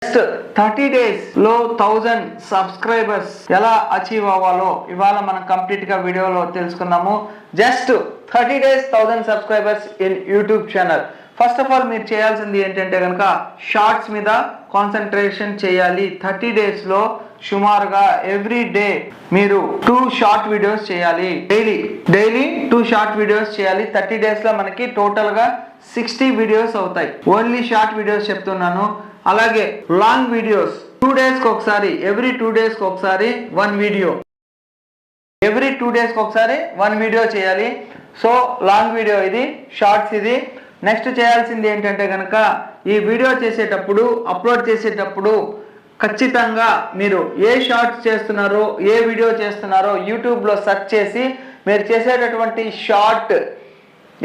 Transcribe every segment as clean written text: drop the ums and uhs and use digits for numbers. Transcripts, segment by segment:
Just 30 days లో 1000 subscribers ఎలా achieve అవ్వాలో ఇవాళ మనం కంప్లీట్ గా వీడియోలో తెలుసుకుందాము. Just 30 days 1000 subscribers in YouTube channel. First of all మీరు చేయాల్సింది ఏంటంటే కనుక షార్ట్స్ మీద కాన్సన్ట్రేషన్ చేయాలి. 30 days లో సుమారుగా ఎవ్రీ డే మీరు 2 షార్ట్ వీడియోస్ చేయాలి. డైలీ 2 షార్ట్ వీడియోస్ చేయాలి. 30 days లో మనకి టోటల్ గా 60 వీడియోస్ అవుతాయి. ఓన్లీ షార్ట్ వీడియోస్ చెప్తున్నాను. అలాగే లాంగ్ వీడియోస్ 2 days కి ఒకసారి, ఎవ్రీ 2 days కి ఒకసారి 1 వీడియో, ఎవ్రీ 2 days కి ఒకసారి 1 వీడియో చేయాలి. సో లాంగ్ వీడియో ఇది, షార్ట్స్ ఇది. నెక్స్ట్ చేయాల్సింది ఏంటంటే కనుక ఈ వీడియో చేసేటప్పుడు, అప్లోడ్ చేసేటప్పుడు ఖచ్చితంగా మీరు ఏ షార్ట్స్ చేస్తున్నారో, ఏ వీడియో చేస్తున్నారో యూట్యూబ్లో సెర్చ్ చేసి మీరు చేసేటటువంటి షార్ట్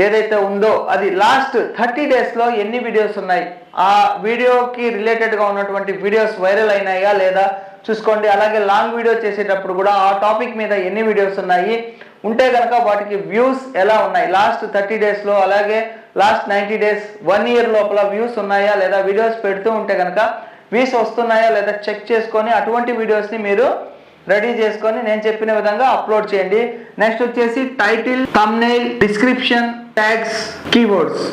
ఏదైతే ఉందో అది లాస్ట్ 30 daysలో ఎన్ని వీడియోస్ ఉన్నాయి, ఆ వీడియోకి రిలేటెడ్గా ఉన్నటువంటి వీడియోస్ వైరల్ అయినాయా లేదా చూసుకోండి. అలాగే లాంగ్ వీడియో చేసేటప్పుడు కూడా ఆ టాపిక్ మీద ఎన్ని వీడియోస్ ఉన్నాయి, ఉంటే కనుక వాటికి వ్యూస్ ఎలా ఉన్నాయి లాస్ట్ 30 daysలో, అలాగే లాస్ట్ 90 days 1 year లోపల వ్యూస్ ఉన్నాయా లేదా, వీడియోస్ పెడుతూ ఉంటే కనుక వ్యూస్ వస్తున్నాయా లేదా చెక్ చేసుకొని అటువంటి వీడియోస్ని మీరు రెడీ చేసుకొని నేను చెప్పిన విధంగా అప్లోడ్ చేయండి. నెక్స్ట్ వచ్చేసి title, thumbnail, description, tags, keywords,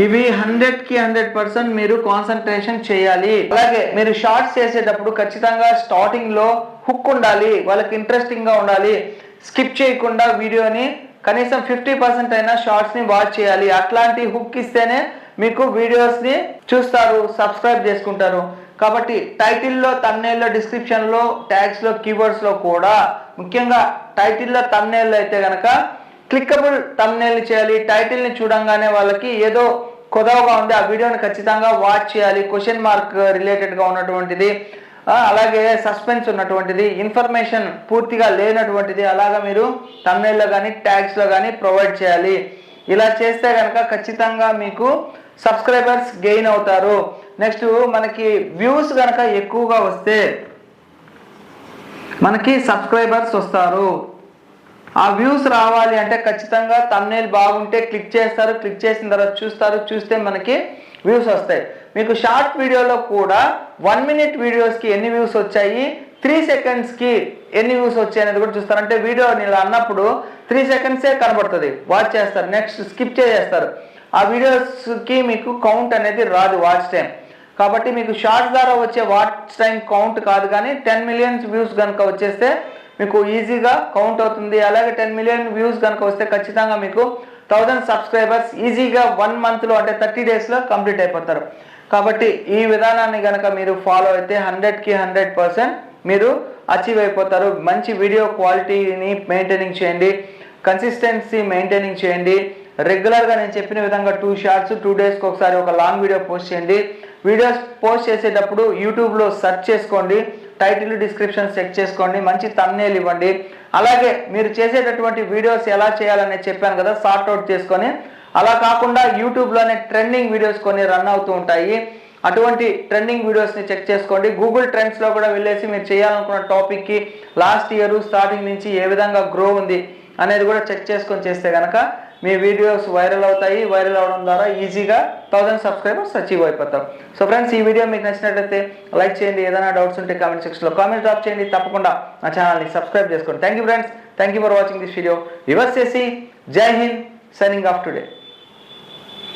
ఇవి 100కి 100% మీరు కాన్సన్ట్రేషన్ చేయాలి. అలాగే మీరు షార్ట్స్ చేసేటప్పుడు ఖచ్చితంగా స్టార్టింగ్ లో హుక్ ఉండాలి, వాళ్ళకి ఇంట్రెస్టింగ్ గా ఉండాలి. స్కిప్ చేయకుండా వీడియోని కనీసం 50% అయినా షార్ట్స్ ని వాచ్ చేయాలి. అట్లాంటి హుక్ ఇస్తేనే మీకు వీడియోస్ ని చూస్తారు, సబ్స్క్రైబ్ చేసుకుంటారు. కాబట్టి టైటిల్లో, థంబ్నెయిల్లో, డిస్క్రిప్షన్లో, ట్యాగ్స్లో, కీవర్డ్స్లో కూడా ముఖ్యంగా టైటిల్లో, థంబ్నెయిల్లో అయితే కనుక క్లిక్కబుల్ థంబ్నెయిల్ చేయాలి. టైటిల్ని చూడంగానే వాళ్ళకి ఏదో కొదవగా ఉంది, ఆ వీడియోని ఖచ్చితంగా వాచ్ చేయాలి. క్వశ్చన్ మార్క్ రిలేటెడ్గా ఉన్నటువంటిది, అలాగే సస్పెన్స్ ఉన్నటువంటిది, ఇన్ఫర్మేషన్ పూర్తిగా లేనటువంటిది, అలాగా మీరు థంబ్నెయిల్లో కానీ ట్యాగ్స్లో కానీ ప్రొవైడ్ చేయాలి. ఇలా చేస్తే కనుక ఖచ్చితంగా మీకు సబ్స్క్రైబర్స్ గెయిన్ అవుతారు. నెక్స్ట్ మనకి వ్యూస్ కనుక ఎక్కువగా వస్తే మనకి సబ్స్క్రైబర్స్ వస్తారు. ఆ వ్యూస్ రావాలి అంటే ఖచ్చితంగా థంబ్నెయిల్ బాగుంటే క్లిక్ చేస్తారు, క్లిక్ చేసిన తర్వాత చూస్తారు, చూస్తే మనకి వ్యూస్ వస్తాయి. మీకు షార్ట్ వీడియోలో కూడా 1 minute వీడియోస్కి ఎన్ని వ్యూస్ వచ్చాయి, 3 secondsకి ఎన్ని వ్యూస్ వచ్చాయి అనేది కూడా చూస్తారు. అంటే వీడియో ఇలా అన్నప్పుడు 3 secondsే కనబడుతుంది, వాచ్ చేస్తారు, నెక్స్ట్ స్కిప్ చేసేస్తారు. ఆ వీడియోస్కి మీకు కౌంట్ అనేది రాదు, వాచ్ టైం. కాబట్టి మీకు షార్ట్స్ ద్వారా వచ్చే వాచ్ టైం కౌంట్ కాదు, కానీ 10 million వ్యూస్ కనుక వచ్చేస్తే మీకు ఈజీగా కౌంట్ అవుతుంది. అలాగే 10 million వ్యూస్ కనుక వస్తే ఖచ్చితంగా మీకు 1000 సబ్స్క్రైబర్స్ ఈజీగా 1 monthలో అంటే 30 daysలో కంప్లీట్ అయిపోతారు. కాబట్టి ఈ విధానాన్ని కనుక మీరు ఫాలో అయితే 100కి 100% మీరు అచీవ్ అయిపోతారు. మంచి వీడియో క్వాలిటీని మెయింటైనింగ్ చేయండి, కన్సిస్టెన్సీ మెయింటైనింగ్ చేయండి. రెగ్యులర్గా నేను చెప్పిన విధంగా 2 షార్ట్స్ 2 daysకి ఒకసారి ఒక లాంగ్ వీడియో పోస్ట్ చేయండి. వీడియోస్ పోస్ట్ చేసేటప్పుడు యూట్యూబ్లో సెర్చ్ చేసుకోండి, టైటిల్, డిస్క్రిప్షన్ చెక్ చేసుకోండి, మంచి థంబ్నెయిల్ ఇవ్వండి. అలాగే మీరు చేసేటటువంటి వీడియోస్ ఎలా చేయాలని చెప్పాను కదా, సార్ట్ అవుట్ చేసుకొని, అలా కాకుండా యూట్యూబ్లోనే ట్రెండింగ్ వీడియోస్ కొన్ని రన్ అవుతూ ఉంటాయి. అటువంటి ట్రెండింగ్ వీడియోస్ని చెక్ చేసుకోండి. గూగుల్ ట్రెండ్స్లో కూడా వెళ్ళేసి మీరు చేయాలనుకున్న టాపిక్కి లాస్ట్ ఇయర్ స్టార్టింగ్ నుంచి ఏ విధంగా గ్రో ఉంది అనేది కూడా చెక్ చేసుకొని చేస్తే కనుక మీ వీడియోస్ వైరల్ అవుతాయి. వైరల్ అవడం ద్వారా ఈజీగా 1000 సబ్స్క్రైబర్స్ అచీవ్ అయిపోతారు. సో ఫ్రెండ్స్, ఈ వీడియో మీకు నచ్చినట్లయితే లైక్ చేయండి. ఏదైనా డౌట్స్ ఉంటే కామెంట్ సెక్షన్లో కామెంట్ డ్రాప్ చేయండి. తప్పకుండా నా ఛానల్ని సబ్స్క్రైబ్ చేసుకోండి. Thank you friends, thank you for watching this video. Reverse చేసి జై హింద్, సైనింగ్ ఆఫ్ టుడే.